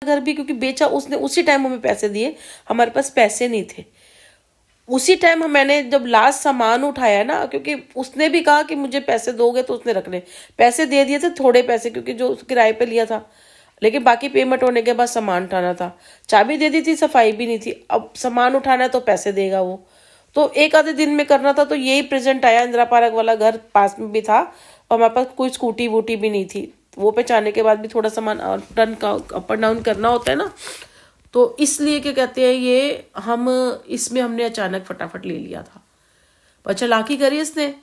घर भी क्योंकि बेचा उसने, उसी टाइम हमें पैसे दिए, हमारे पास पैसे नहीं थे उसी टाइम। मैंने जब लास्ट सामान उठाया ना, क्योंकि उसने भी कहा कि मुझे पैसे दोगे, तो उसने रखने पैसे दे दिए थे, थोड़े पैसे क्योंकि जो किराए पे लिया था, लेकिन बाकी पेमेंट होने के बाद सामान उठाना था। चाबी दे दी थी, सफाई भी नहीं थी, अब सामान उठाना है तो पैसे देगा वो, तो एक आधे दिन में करना था। तो यही प्रेजेंट आया, इंदिरा पार्क वाला घर पास में भी था और हमारे पास कोई स्कूटी वूटी भी नहीं थी। वो पे जाने के बाद भी थोड़ा सामान अप एंड डाउन करना होता है ना, तो इसलिए क्या कहते हैं ये, हम इसमें हमने अचानक फटाफट ले लिया था। पर चालाकी करी इसने,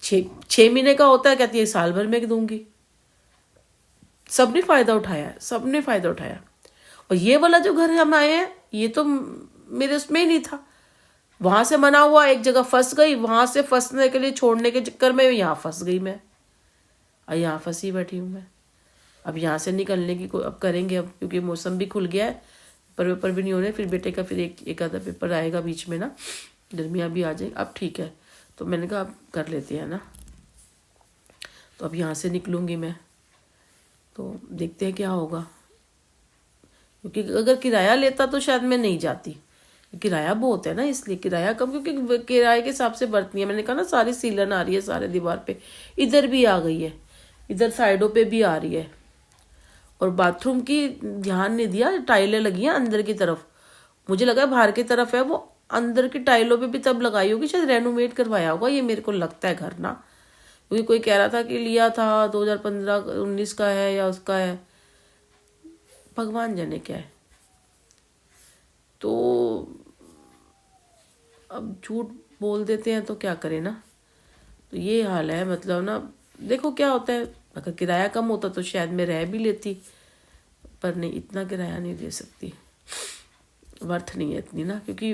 6 महीने का होता है, कहती है साल भर में दूंगी। सबने फायदा उठाया, सबने फायदा उठाया। और ये वाला जो घर हम आए हैं, ये तो मेरे उसमें ही नहीं था, वहां से मना हुआ, एक जगह फंस गई, वहां से फंसने के लिए छोड़ने के चक्कर में यहाँ फंस गई मैं, और यहाँ फंसी बैठी हूँ मैं। अब यहाँ से निकलने की अब करेंगे, अब क्योंकि मौसम भी खुल गया है, पेपर भी नहीं हो रहे, फिर बेटे का फिर एक आधा पेपर आएगा बीच में ना, गर्मियाँ भी आ जाए। अब ठीक है, तो मैंने कहा अब कर लेते हैं ना, तो अब यहाँ से निकलूँगी मैं, तो देखते हैं क्या होगा। क्योंकि अगर किराया लेता तो शायद मैं नहीं जाती, किराया बहुत है ना, इसलिए किराया कम, क्योंकि किराए के हिसाब से बरतनी है। मैंने कहा ना सारी सीलन आ रही है सारे दीवार पे, इधर भी आ गई है, इधर साइडों पे भी आ रही है। और बाथरूम की ध्यान नहीं दिया, टाइलें लगी हैं अंदर की तरफ, मुझे लगा बाहर की तरफ है, वो अंदर की टाइलों पे भी तब लगाई होगी, शायद रेनोवेट करवाया होगा ये, मेरे को लगता है घर ना, क्योंकि कोई कह रहा था कि लिया था 2015-19 का है या उसका है, भगवान जाने क्या है। तो अब झूठ बोल देते हैं तो क्या करें ना, तो ये हाल है। मतलब ना देखो क्या होता है, अगर किराया कम होता तो शायद मैं रह भी लेती, पर नहीं, इतना किराया नहीं दे सकती, वर्थ नहीं है इतनी ना, क्योंकि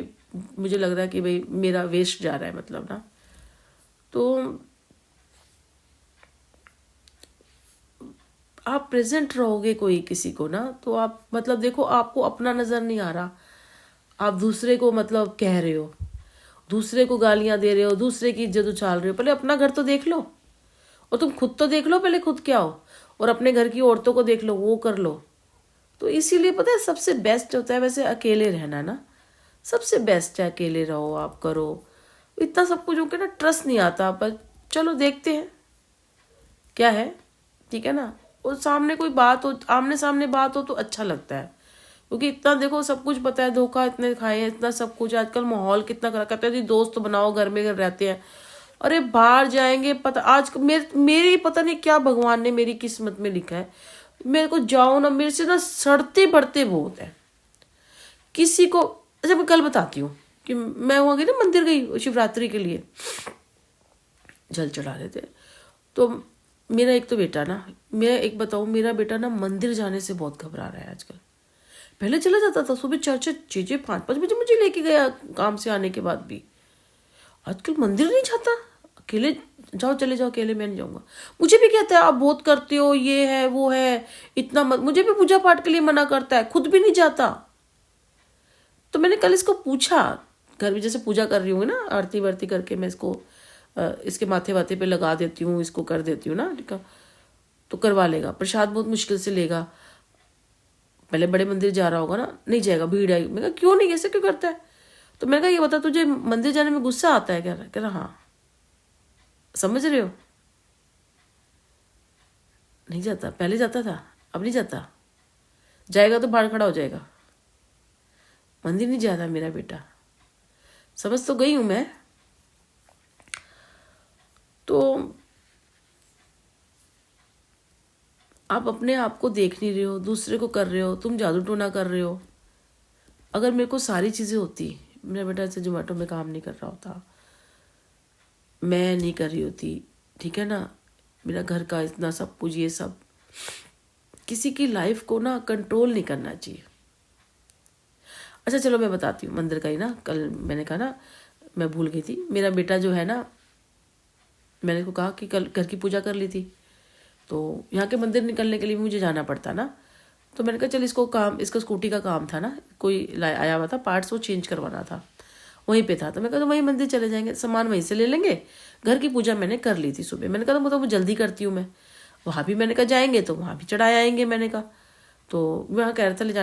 मुझे लग रहा है कि भाई मेरा वेस्ट जा रहा है, मतलब ना। तो आप प्रेजेंट रहोगे कोई किसी को ना, तो आप मतलब देखो आपको अपना नजर नहीं आ रहा, आप दूसरे को मतलब कह रहे हो, दूसरे को गालियां दे रहे हो, दूसरे की इज्जत उछाल रहे हो। पहले अपना घर तो देख लो, और तुम खुद तो देख लो पहले, खुद क्या हो, और अपने घर की औरतों को देख लो, वो कर लो। तो इसीलिए पता है सबसे बेस्ट होता है वैसे अकेले रहना ना, सबसे बेस्ट है, अकेले रहो, आप करो। इतना सब कुछ होकर ना ट्रस्ट नहीं आता, पर चलो देखते हैं क्या है, ठीक है ना। और सामने कोई बात हो, आमने सामने बात हो तो अच्छा लगता है, क्योंकि इतना देखो सब कुछ पता है, धोखा इतने खाए हैं, इतना सब कुछ, आजकल माहौल कितना खराब, कहते हैं दोस्त बनाओ, घर में रहते हैं, अरे बाहर जाएंगे, पता आज मेरी पता नहीं क्या भगवान ने मेरी किस्मत में लिखा है, मेरे को जाओ ना, मेरे से ना सड़ते बढ़ते बहुत है किसी को। अच्छा मैं कल बताती हूँ कि मैं वहाँ गई ना, मंदिर गई शिवरात्रि के लिए, जल चढ़ा रहे थे, तो मेरा एक तो बेटा ना, मैं एक बताऊँ, मेरा बेटा ना मंदिर जाने से बहुत घबरा रहा है आजकल। पहले चला जाता था सुबह 4-6, 5-5 बजे मुझे लेके गया काम से आने के बाद भी, आजकल मंदिर नहीं जाता, अकेले जाओ, चले जाओ, अकेले मैं नहीं जाऊंगा। मुझे भी कहता है आप बहुत करते हो, ये है वो है, इतना मत, मुझे भी पूजा पाठ के लिए मना करता है, खुद भी नहीं जाता। तो मैंने कल इसको पूछा, घर में जैसे पूजा कर रही हूँ ना, आरती वारती करके मैं इसको इसके माथे वाथे पे लगा देती हूँ, इसको कर देती हूँ ना, ठीक है, तो करवा लेगा। प्रसाद बहुत मुश्किल से लेगा, पहले बड़े मंदिर जा रहा होगा ना, नहीं जाएगा, भीड़ आएगी। मैं कहा क्यों नहीं, ऐसे क्यों करता है। तो मैंने कहा ये बता तुझे मंदिर जाने में गुस्सा आता है क्या, कह रहा हाँ। समझ रहे हो, नहीं जाता, पहले जाता था, अब नहीं जाता, जाएगा तो बाहर खड़ा हो जाएगा, मंदिर नहीं जाता मेरा बेटा। समझ तो गई हूं मैं। तो आप अपने आप को देख नहीं रहे हो, दूसरे को कर रहे हो, तुम जादू टोना कर रहे हो। अगर मेरे को सारी चीजें होती, मेरा बेटा ऐसे जोमेटो में काम नहीं कर रहा होता, मैं नहीं कर रही होती, ठीक है ना, मेरा घर का इतना सब कुछ, ये सब, किसी की लाइफ को ना कंट्रोल नहीं करना चाहिए। अच्छा चलो मैं बताती हूँ मंदिर का ही ना, कल मैंने कहा ना, मैं भूल गई थी, मेरा बेटा जो है ना, मैंने को कहा कि कल घर की पूजा कर ली थी, तो यहाँ के मंदिर निकलने के लिए मुझे जाना पड़ता ना, तो मैंने कहा चल इसको काम, इसका स्कूटी का काम था ना, कोई आया हुआ था पार्ट्स, वो चेंज करवाना था, वहीं पे था, तो मैं कहा तो वहीं मंदिर चले जाएंगे, सामान वहीं से ले लेंगे। घर की पूजा मैंने कर ली थी सुबह, मैंने कहा तो वो जल्दी करती हूँ मैं, वहाँ भी मैंने कहा जाएंगे तो वहाँ भी चढ़ाए आएंगे, मैंने कहा तो वहाँ कह रहा था ले